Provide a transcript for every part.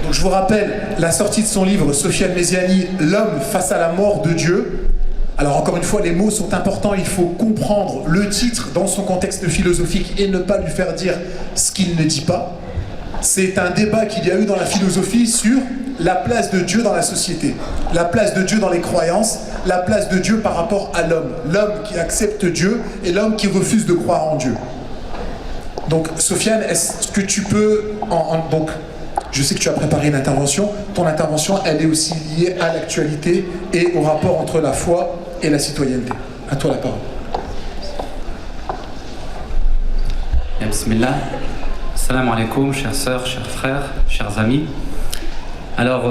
Donc je vous rappelle la sortie de son livre, Sofiane Méziani, L'homme face à la mort de Dieu. Alors encore une fois, les mots sont importants, il faut comprendre le titre dans son contexte philosophique et ne pas lui faire dire ce qu'il ne dit pas. C'est un débat qu'il y a eu dans la philosophie sur la place de Dieu dans la société, la place de Dieu dans les croyances, la place de Dieu par rapport à l'homme. L'homme qui accepte Dieu et l'homme qui refuse de croire en Dieu. Donc Sofiane, est-ce que tu peux... donc, je sais que tu as préparé une intervention. Ton intervention, elle est aussi liée à l'actualité et au rapport entre la foi et la citoyenneté. À toi la parole. Bismillah. Salam alaikum, chères sœurs, chers frères, chers amis. Alors,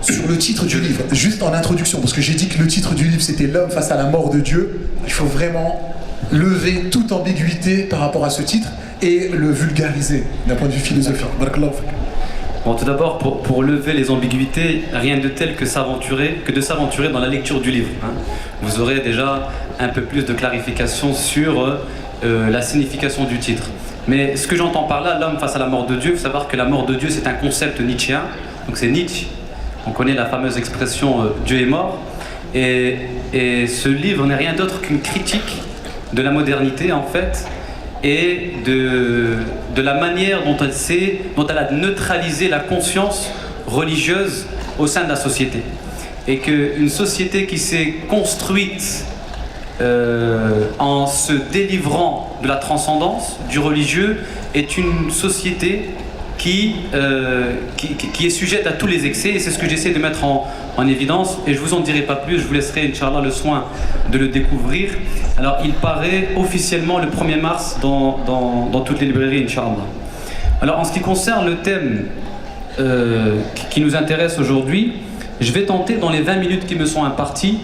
sur le titre du livre, juste en introduction, parce que j'ai dit que le titre du livre c'était L'homme face à la mort de Dieu, il faut vraiment lever toute ambiguïté par rapport à ce titre et le vulgariser d'un point de vue philosophique. Bon, tout d'abord, pour lever les ambiguïtés, rien de tel que de s'aventurer dans la lecture du livre. Hein. Vous aurez déjà un peu plus de clarification sur la signification du titre. Mais ce que j'entends par là, l'homme face à la mort de Dieu, il faut savoir que la mort de Dieu, c'est un concept nietzschéen. Donc c'est Nietzsche. On connaît la fameuse expression Dieu est mort. Et ce livre n'est rien d'autre qu'une critique de la modernité, en fait, et de la manière dont elle a neutralisé la conscience religieuse au sein de la société. Et qu'une société qui s'est construite en se délivrant de la transcendance, du religieux, est une société qui est sujette à tous les excès, et c'est ce que j'essaie de mettre en évidence, et je vous en dirai pas plus, je vous laisserai, Inch'Allah, le soin de le découvrir. Alors, il paraît officiellement le 1er mars dans toutes les librairies, Inch'Allah. Alors, en ce qui concerne le thème qui nous intéresse aujourd'hui, je vais tenter, dans les 20 minutes qui me sont imparties,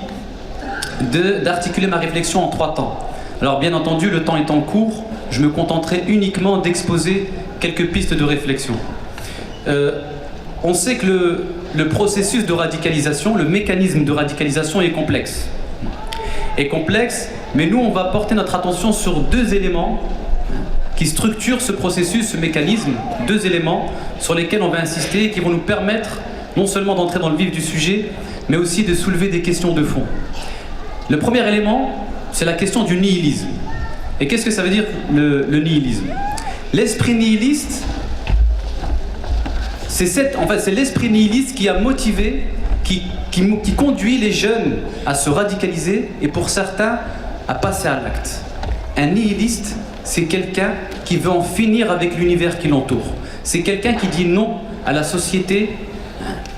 d'articuler ma réflexion en 3 temps. Alors, bien entendu, le temps étant court, je me contenterai uniquement d'exposer quelques pistes de réflexion. On sait que le processus de radicalisation, le mécanisme de radicalisation est complexe. Mais nous, on va porter notre attention sur 2 éléments qui structurent ce processus, ce mécanisme, 2 éléments sur lesquels on va insister et qui vont nous permettre non seulement d'entrer dans le vif du sujet, mais aussi de soulever des questions de fond. Le premier élément, c'est la question du nihilisme. Et qu'est-ce que ça veut dire le nihilisme ? L'esprit nihiliste, c'est l'esprit nihiliste qui a motivé, qui conduit les jeunes à se radicaliser et pour certains à passer à l'acte. Un nihiliste, c'est quelqu'un qui veut en finir avec l'univers qui l'entoure. C'est quelqu'un qui dit non à la société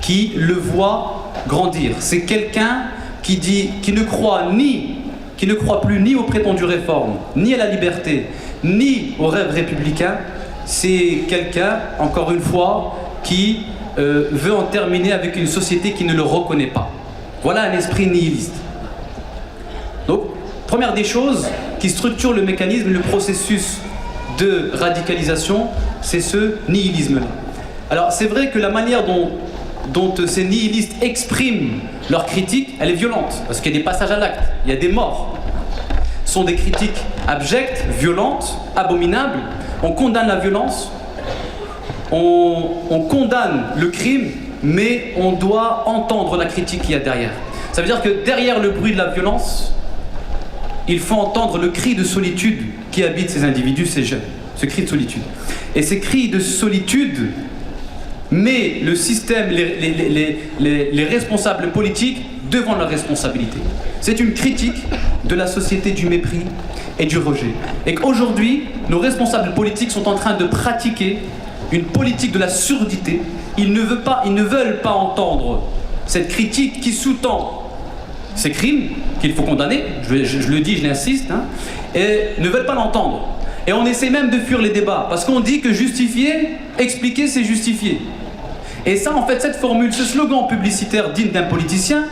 qui le voit grandir. C'est quelqu'un qui ne croit plus ni aux prétendues réformes, ni à la liberté, ni aux rêves républicains. C'est quelqu'un, encore une fois, qui veut en terminer avec une société qui ne le reconnaît pas. Voilà un esprit nihiliste. Donc, première des choses qui structure le mécanisme, le processus de radicalisation, c'est ce nihilisme-là. Alors, c'est vrai que la manière dont ces nihilistes expriment leur critique, elle est violente, parce qu'il y a des passages à l'acte, il y a des morts. Ce sont des critiques abjectes, violentes, abominables. On condamne la violence, on condamne le crime, mais on doit entendre la critique qu'il y a derrière. Ça veut dire que derrière le bruit de la violence, il faut entendre le cri de solitude qui habite ces individus, ces jeunes. Ce cri de solitude. Et ces cris de solitude met le système, les responsables politiques devant leurs responsabilités. C'est une critique de la société du mépris et du rejet. Et qu'aujourd'hui, nos responsables politiques sont en train de pratiquer une politique de la surdité. Ils ne veulent pas entendre cette critique qui sous-tend ces crimes qu'il faut condamner, je le dis, je l'insiste, hein, et ne veulent pas l'entendre. Et on essaie même de fuir les débats, parce qu'on dit que justifier, expliquer, c'est justifier. Et ça, en fait, cette formule, ce slogan publicitaire digne d'un politicien,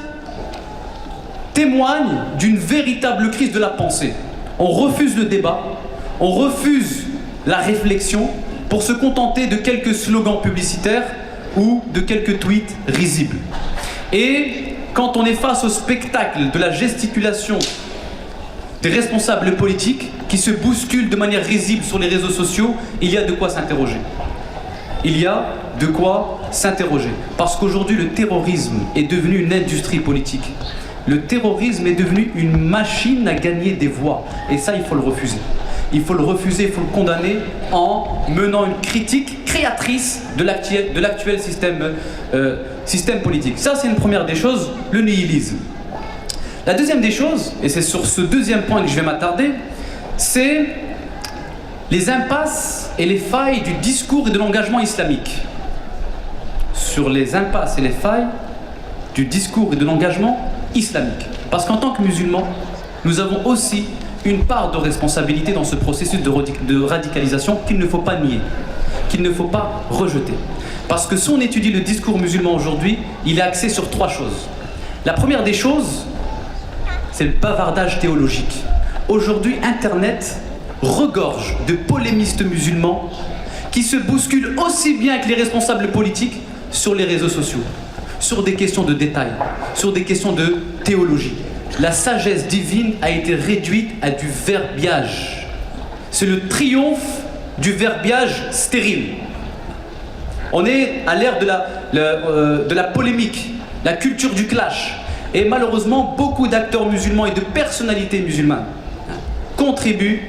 témoigne d'une véritable crise de la pensée. On refuse le débat, on refuse la réflexion pour se contenter de quelques slogans publicitaires ou de quelques tweets risibles. Et quand on est face au spectacle de la gesticulation des responsables politiques qui se bousculent de manière risible sur les réseaux sociaux, il y a de quoi s'interroger. Il y a de quoi s'interroger. Parce qu'aujourd'hui, le terrorisme est devenu une industrie politique. Le terrorisme est devenu une machine à gagner des voix. Et ça, il faut le refuser. Il faut le refuser, il faut le condamner en menant une critique créatrice de l'actuel système politique. Ça, c'est une première des choses, le nihilisme. La deuxième des choses, et c'est sur ce deuxième point que je vais m'attarder, c'est les impasses et les failles du discours et de l'engagement islamique. Sur les impasses et les failles du discours et de l'engagement islamique. Parce qu'en tant que musulmans, nous avons aussi une part de responsabilité dans ce processus de radicalisation qu'il ne faut pas nier, qu'il ne faut pas rejeter. Parce que si on étudie le discours musulman aujourd'hui, il est axé sur trois choses. La première des choses, c'est le bavardage théologique. Aujourd'hui, Internet regorge de polémistes musulmans qui se bousculent aussi bien que les responsables politiques sur les réseaux sociaux, sur des questions de détail, sur des questions de théologie. La sagesse divine a été réduite à du verbiage. C'est le triomphe du verbiage stérile. On est à l'ère de la polémique, la culture du clash. Et malheureusement, beaucoup d'acteurs musulmans et de personnalités musulmanes contribuent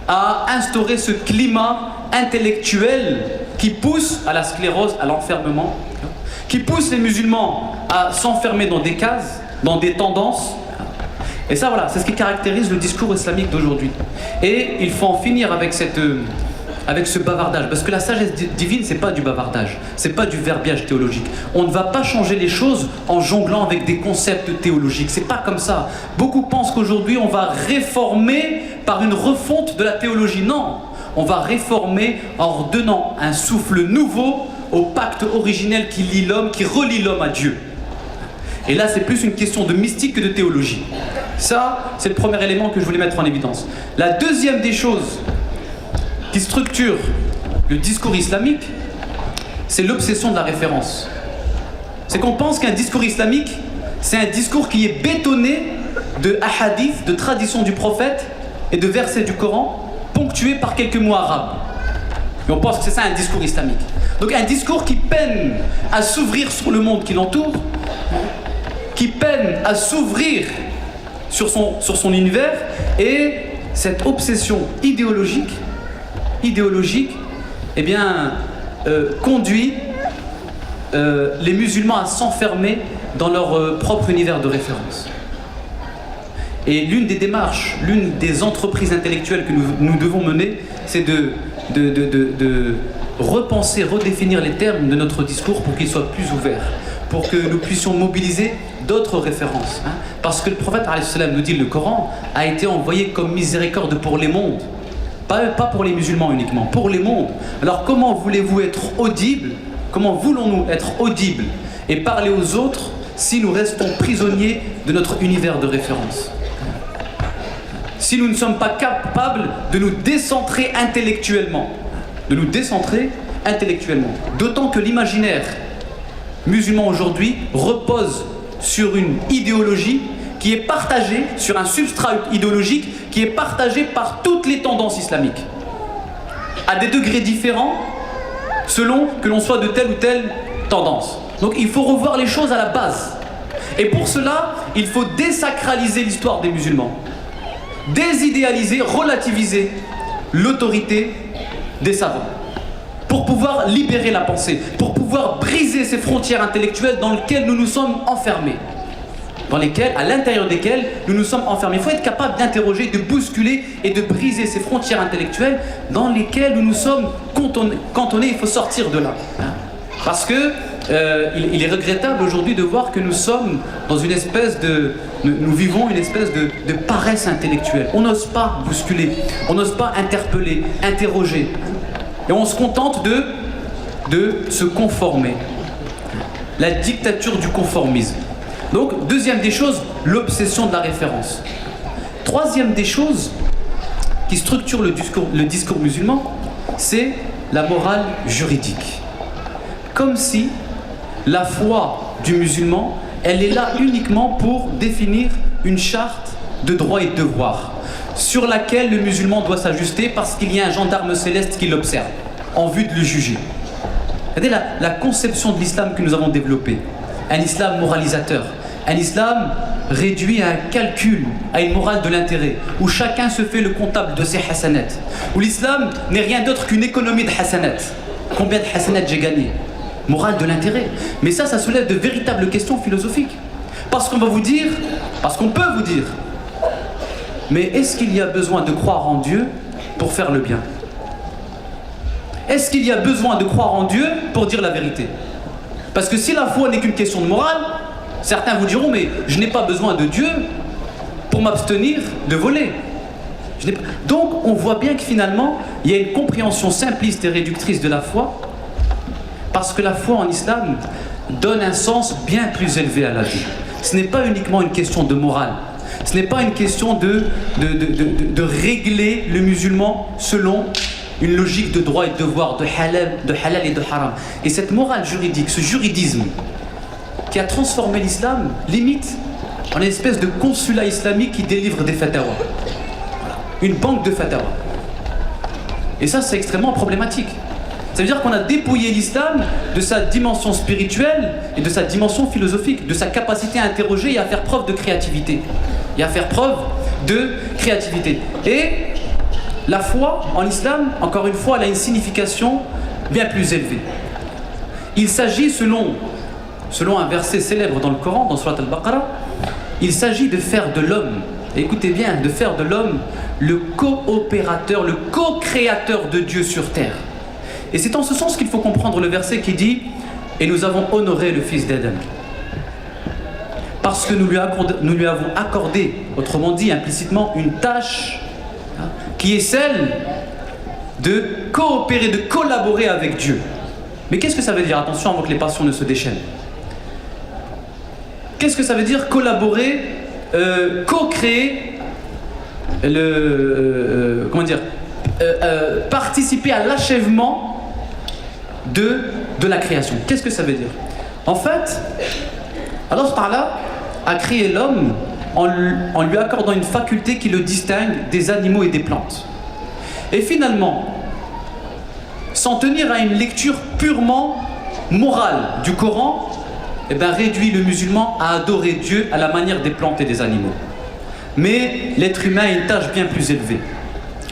à instaurer ce climat intellectuel qui pousse à la sclérose, à l'enfermement, qui pousse les musulmans à s'enfermer dans des cases, dans des tendances. Et ça, voilà, c'est ce qui caractérise le discours islamique d'aujourd'hui. Et il faut en finir avec ce bavardage, parce que la sagesse divine, c'est pas du bavardage, c'est pas du verbiage théologique. On ne va pas changer les choses en jonglant avec des concepts théologiques, c'est pas comme ça. Beaucoup pensent qu'aujourd'hui on va réformer par une refonte de la théologie. Non, on va réformer en donnant un souffle nouveau au pacte originel qui lie l'homme, qui relie l'homme à Dieu. Et là, c'est plus une question de mystique que de théologie. Ça, c'est le premier élément que je voulais mettre en évidence. La deuxième des choses qui structure le discours islamique, c'est l'obsession de la référence. C'est qu'on pense qu'un discours islamique, c'est un discours qui est bétonné de hadiths, de traditions du prophète et de versets du Coran, ponctués par quelques mots arabes. Et on pense que c'est ça un discours islamique. Donc un discours qui peine à s'ouvrir sur le monde qui l'entoure, qui peine à s'ouvrir sur son univers, et cette obsession idéologique, eh bien, conduit les musulmans à s'enfermer dans leur propre univers de référence. Et l'une des démarches, l'une des entreprises intellectuelles que nous devons mener, c'est de repenser, redéfinir les termes de notre discours pour qu'ils soient plus ouverts, pour que nous puissions mobiliser d'autres références. Parce que le prophète nous dit, le Coran a été envoyé comme miséricorde pour les mondes. Pas pour les musulmans uniquement, pour les mondes. Alors comment voulez-vous être audibles? Comment voulons-nous être audibles et parler aux autres si nous restons prisonniers de notre univers de référence? Si nous ne sommes pas capables de nous décentrer intellectuellement. D'autant que l'imaginaire musulman aujourd'hui repose sur une idéologie qui est partagée, sur un substrat idéologique qui est partagé par toutes les tendances islamiques, à des degrés différents, selon que l'on soit de telle ou telle tendance. Donc il faut revoir les choses à la base. Et pour cela, il faut désacraliser l'histoire des musulmans, désidéaliser, relativiser l'autorité des savants, pour pouvoir libérer la pensée, pour pouvoir briser ces frontières intellectuelles dans lesquelles nous nous sommes enfermés. À l'intérieur desquelles nous nous sommes enfermés. Il faut être capable d'interroger, de bousculer et de briser ces frontières intellectuelles dans lesquelles nous nous sommes cantonnés. Il faut sortir de là. Parce que il est regrettable aujourd'hui de voir que nous sommes dans une espèce nous vivons une espèce de paresse intellectuelle. On n'ose pas bousculer, on n'ose pas interpeller, interroger. Et on se contente de se conformer. La dictature du conformisme. Donc, deuxième des choses, l'obsession de la référence. Troisième des choses qui structure le discours musulman, c'est la morale juridique. Comme si la foi du musulman, elle est là uniquement pour définir une charte de droits et de devoirs, sur laquelle le musulman doit s'ajuster parce qu'il y a un gendarme céleste qui l'observe, en vue de le juger. Regardez la conception de l'islam que nous avons développée. Un islam moralisateur, un islam réduit à un calcul, à une morale de l'intérêt, où chacun se fait le comptable de ses hasanats, où l'islam n'est rien d'autre qu'une économie de hasanats. Combien de hasanats j'ai gagné? Morale de l'intérêt. Mais ça soulève de véritables questions philosophiques. Parce qu'on va vous dire, parce qu'on peut vous dire, mais est-ce qu'il y a besoin de croire en Dieu pour faire le bien? Est-ce qu'il y a besoin de croire en Dieu pour dire la vérité? Parce que si la foi n'est qu'une question de morale, certains vous diront, mais je n'ai pas besoin de Dieu pour m'abstenir de voler. Donc on voit bien que finalement, il y a une compréhension simpliste et réductrice de la foi, parce que la foi en islam donne un sens bien plus élevé à la vie. Ce n'est pas uniquement une question de morale. Ce n'est pas une question de régler le musulman selon une logique de droit et de devoir, de halal et de haram. Et cette morale juridique, ce juridisme qui a transformé l'islam, limite en une espèce de consulat islamique qui délivre des fatawas. Voilà. Une banque de fatawas. Et ça, c'est extrêmement problématique. Ça veut dire qu'on a dépouillé l'islam de sa dimension spirituelle et de sa dimension philosophique, de sa capacité à interroger et à faire preuve de créativité. Et à faire preuve de créativité. Et la foi en islam, encore une fois, elle a une signification bien plus élevée. Il s'agit, selon un verset célèbre dans le Coran, dans Surat al-Baqarah, il s'agit de faire de l'homme, écoutez bien, de faire de l'homme le coopérateur, le co-créateur de Dieu sur terre. Et c'est en ce sens qu'il faut comprendre le verset qui dit « Et nous avons honoré le fils d'Adam ». Parce que nous lui avons accordé, autrement dit, implicitement, une tâche qui est celle de coopérer, de collaborer avec Dieu. Mais qu'est-ce que ça veut dire? Attention avant que les passions ne se déchaînent. Qu'est-ce que ça veut dire collaborer, co-créer, participer à l'achèvement de la création? Qu'est-ce que ça veut dire? En fait, Allah Ta'ala a créé l'homme en lui accordant une faculté qui le distingue des animaux et des plantes. Et finalement, s'en tenir à une lecture purement morale du Coran, réduit le musulman à adorer Dieu à la manière des plantes et des animaux. Mais l'être humain a une tâche bien plus élevée.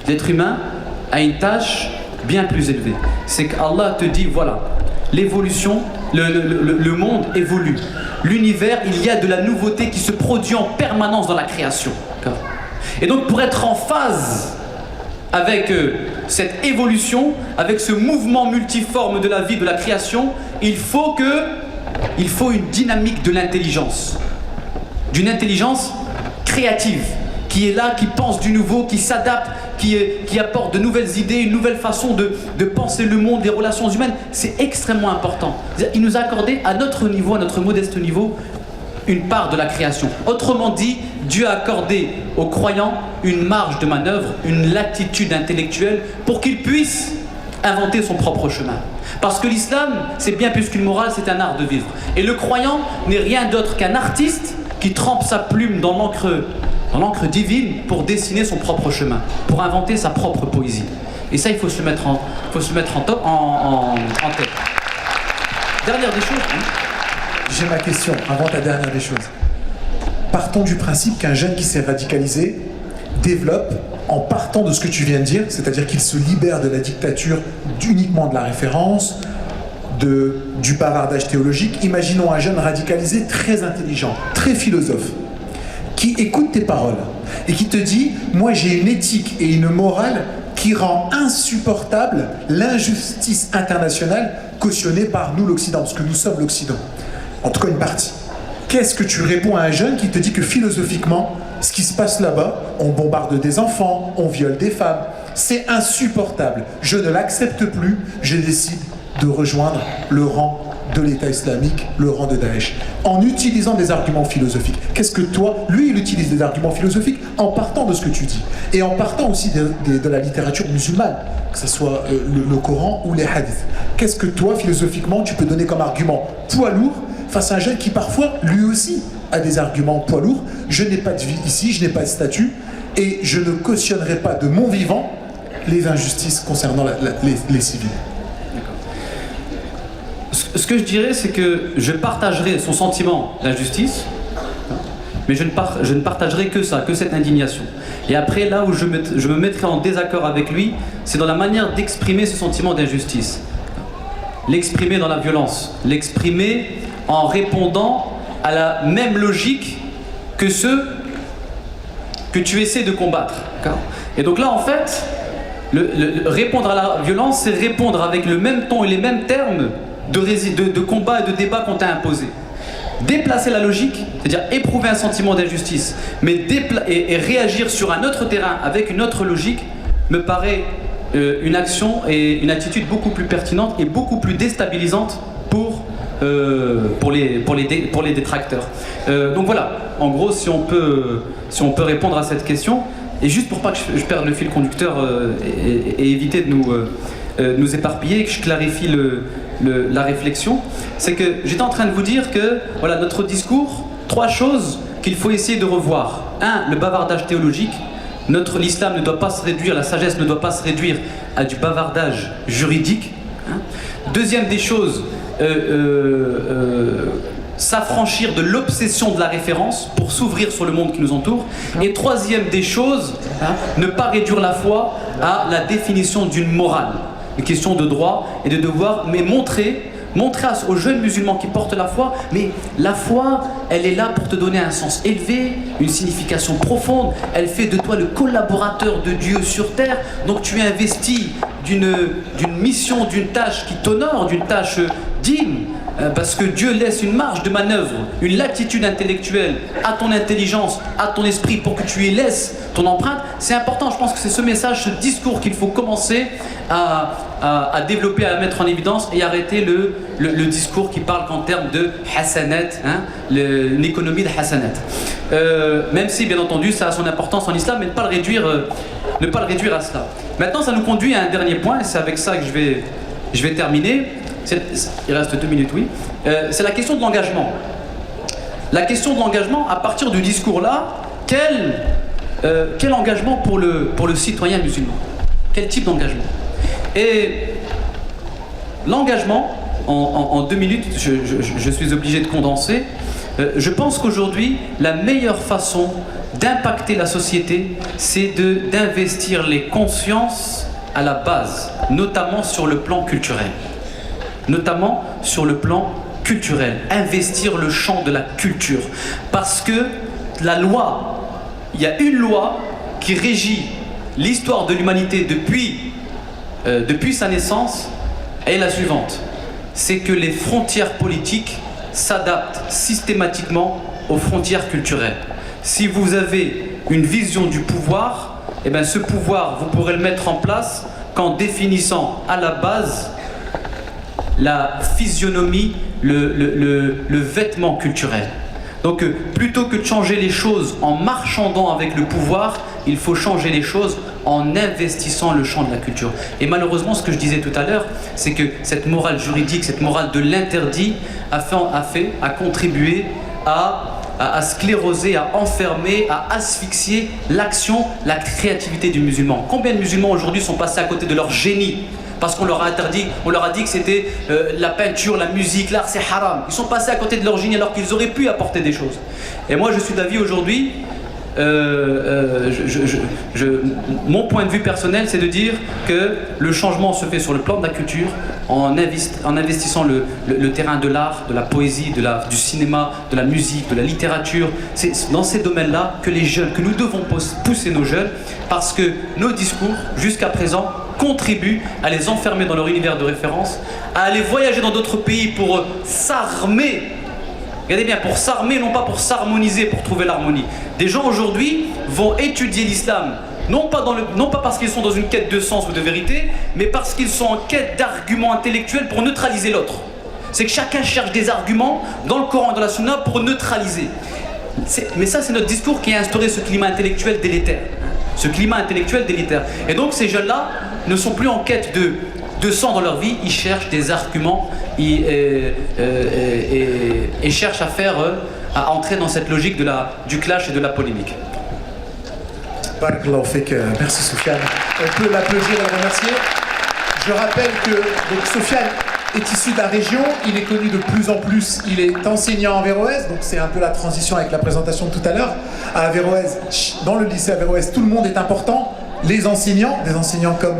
L'être humain a une tâche bien plus élevée. C'est qu'Allah te dit, voilà, l'évolution, le monde évolue. L'univers, il y a de la nouveauté qui se produit en permanence dans la création. Et donc pour être en phase avec cette évolution, avec ce mouvement multiforme de la vie, de la création, il faut une dynamique de l'intelligence. D'une intelligence créative, qui est là, qui pense du nouveau, qui s'adapte, qui apporte de nouvelles idées, une nouvelle façon de penser le monde, les relations humaines. C'est extrêmement important. Il nous a accordé à notre niveau, à notre modeste niveau, une part de la création. Autrement dit, Dieu a accordé aux croyants une marge de manœuvre, une latitude intellectuelle pour qu'ils puissent inventer son propre chemin. Parce que l'islam, c'est bien plus qu'une morale, c'est un art de vivre. Et le croyant n'est rien d'autre qu'un artiste qui trempe sa plume dans l'encre divine pour dessiner son propre chemin, pour inventer sa propre poésie. Et ça, il faut se le mettre en tête. Dernière des choses. J'ai ma question, avant ta dernière des choses. Partons du principe qu'un jeune qui s'est radicalisé développe, en partant de ce que tu viens de dire, c'est-à-dire qu'il se libère de la dictature uniquement de la référence, du bavardage théologique. Imaginons un jeune radicalisé très intelligent, très philosophe, qui écoute tes paroles et qui te dit « Moi j'ai une éthique et une morale qui rend insupportable l'injustice internationale cautionnée par nous l'Occident, parce que nous sommes l'Occident. » En tout cas une partie. Qu'est-ce que tu réponds à un jeune qui te dit que philosophiquement, ce qui se passe là-bas, on bombarde des enfants, on viole des femmes, c'est insupportable, je ne l'accepte plus, je décide de rejoindre le rang de l'État islamique, le rang de Daesh, en utilisant des arguments philosophiques. Qu'est-ce que toi, lui, il utilise des arguments philosophiques en partant de ce que tu dis, et en partant aussi de la littérature musulmane, que ce soit le Coran ou les hadiths. Qu'est-ce que toi, philosophiquement, tu peux donner comme argument poids lourd face à un jeune qui parfois, lui aussi, a des arguments poids lourds? Je n'ai pas de vie ici, je n'ai pas de statut, et je ne cautionnerai pas de mon vivant les injustices concernant les civils. ce que je dirais, c'est que je partagerai son sentiment d'injustice, mais je ne partagerai que ça, que cette indignation. Et après, là où je me mettrai en désaccord avec lui, c'est dans la manière d'exprimer ce sentiment d'injustice. L'exprimer dans la violence, l'exprimer en répondant à la même logique que ceux que tu essaies de combattre. Et donc là, en fait, répondre à la violence, c'est répondre avec le même ton et les mêmes termes de combat et de débat qu'on t'a imposé. Déplacer la logique, c'est-à-dire éprouver un sentiment d'injustice, mais et réagir sur un autre terrain avec une autre logique, me paraît une action et une attitude beaucoup plus pertinente et beaucoup plus déstabilisante pour les détracteurs. Donc voilà, en gros, si on peut répondre à cette question, et juste pour pas que je perde le fil conducteur et éviter de nous éparpiller, que je clarifie la réflexion, c'est que j'étais en train de vous dire que voilà, notre discours, 3 choses qu'il faut essayer de revoir. 1, le bavardage théologique. L'islam ne doit pas se réduire, la sagesse ne doit pas se réduire à du bavardage juridique. Deuxième des choses, s'affranchir de l'obsession de la référence pour s'ouvrir sur le monde qui nous entoure. Et troisième des choses, ne pas réduire la foi à la définition d'une morale, une question de droit et de devoir, mais montrer aux jeunes musulmans qui portent la foi, mais la foi, elle est là pour te donner un sens élevé, une signification profonde, elle fait de toi le collaborateur de Dieu sur terre, donc tu es investi d'une mission, d'une tâche qui t'honore, d'une tâche digne, parce que Dieu laisse une marge de manœuvre, une latitude intellectuelle à ton intelligence, à ton esprit pour que tu y laisses ton empreinte. C'est important, je pense que c'est ce message, ce discours qu'il faut commencer à développer, à mettre en évidence et arrêter le discours qui parle qu'en termes de hasanat, une économie de hasanat. Même si bien entendu ça a son importance en islam, mais ne pas le réduire à cela. Maintenant ça nous conduit à un dernier point, et c'est avec ça que je vais terminer. Il reste 2 minutes, oui. C'est la question de l'engagement. La question de l'engagement, à partir du discours-là, quel engagement pour le citoyen musulman? Quel type d'engagement? Et l'engagement, en 2 minutes, je suis obligé de condenser. Je pense qu'aujourd'hui, la meilleure façon d'impacter la société, c'est d'investir les consciences à la base, notamment sur le plan culturel. Investir le champ de la culture. Parce que il y a une loi qui régit l'histoire de l'humanité depuis sa naissance, est la suivante. C'est que les frontières politiques s'adaptent systématiquement aux frontières culturelles. Si vous avez une vision du pouvoir, eh bien ce pouvoir, vous pourrez le mettre en place qu'en définissant à la base la physionomie, le vêtement culturel. Donc plutôt que de changer les choses en marchandant avec le pouvoir, il faut changer les choses en investissant le champ de la culture. Et malheureusement, ce que je disais tout à l'heure, c'est que cette morale juridique, cette morale de l'interdit a contribué à scléroser, à enfermer, à asphyxier l'action, la créativité du musulman. Combien de musulmans aujourd'hui sont passés à côté de leur génie parce qu'on leur a interdit, on leur a dit que c'était la peinture, la musique, l'art, c'est haram. Ils sont passés à côté de leur génie alors qu'ils auraient pu apporter des choses. Et moi, je suis d'avis aujourd'hui, mon point de vue personnel, c'est de dire que le changement se fait sur le plan de la culture, en investissant le terrain de l'art, de la poésie, du cinéma, de la musique, de la littérature. C'est dans ces domaines-là que nous devons pousser nos jeunes, parce que nos discours, jusqu'à présent, contribuent à les enfermer dans leur univers de référence, à aller voyager dans d'autres pays pour s'armer. Regardez bien, pour s'armer, non pas pour s'harmoniser, pour trouver l'harmonie. Des gens aujourd'hui vont étudier l'islam, non pas parce qu'ils sont dans une quête de sens ou de vérité, mais parce qu'ils sont en quête d'arguments intellectuels pour neutraliser l'autre. C'est que chacun cherche des arguments dans le Coran et dans la Sunna pour neutraliser. Mais ça, c'est notre discours qui a instauré ce climat intellectuel délétère. Et donc ces jeunes-là ne sont plus en quête de sang dans leur vie, ils cherchent des arguments et cherchent à entrer dans cette logique du clash et de la polémique. Barakallahu fik, merci Soufiane. On peut l'applaudir et le remercier. Je rappelle que Soufiane est issu de la région, il est connu de plus en plus, il est enseignant à Averroès, donc c'est un peu la transition avec la présentation de tout à l'heure. À Averroès, dans le lycée Averroès, tout le monde est important, les enseignants, des enseignants comme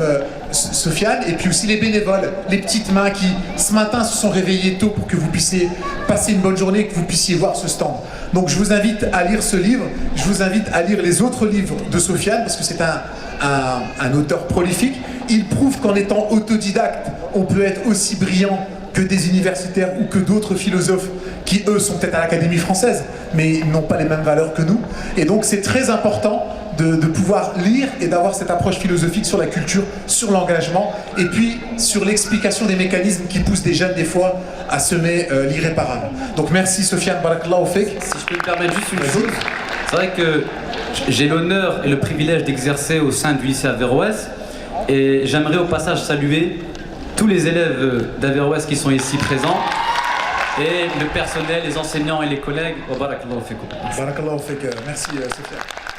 Sofiane, et puis aussi les bénévoles, les petites mains qui, ce matin, se sont réveillées tôt pour que vous puissiez passer une bonne journée, que vous puissiez voir ce stand. Donc je vous invite à lire ce livre, je vous invite à lire les autres livres de Sofiane, parce que c'est un auteur prolifique. Il prouve qu'en étant autodidacte, on peut être aussi brillant que des universitaires ou que d'autres philosophes qui, eux, sont peut-être à l'Académie française, mais n'ont pas les mêmes valeurs que nous. Et donc c'est très important de pouvoir lire et d'avoir cette approche philosophique sur la culture, sur l'engagement, et puis sur l'explication des mécanismes qui poussent des jeunes, des fois, à semer l'irréparable. Donc merci Sofiane, barakallahu fik. Si je peux me permettre juste une chose, c'est vrai que j'ai l'honneur et le privilège d'exercer au sein du lycée Averroès, et j'aimerais au passage saluer tous les élèves d'Averroès qui sont ici présents, et le personnel, les enseignants et les collègues. Barakallahu fikum. Barakallahu fik. Merci Sofiane.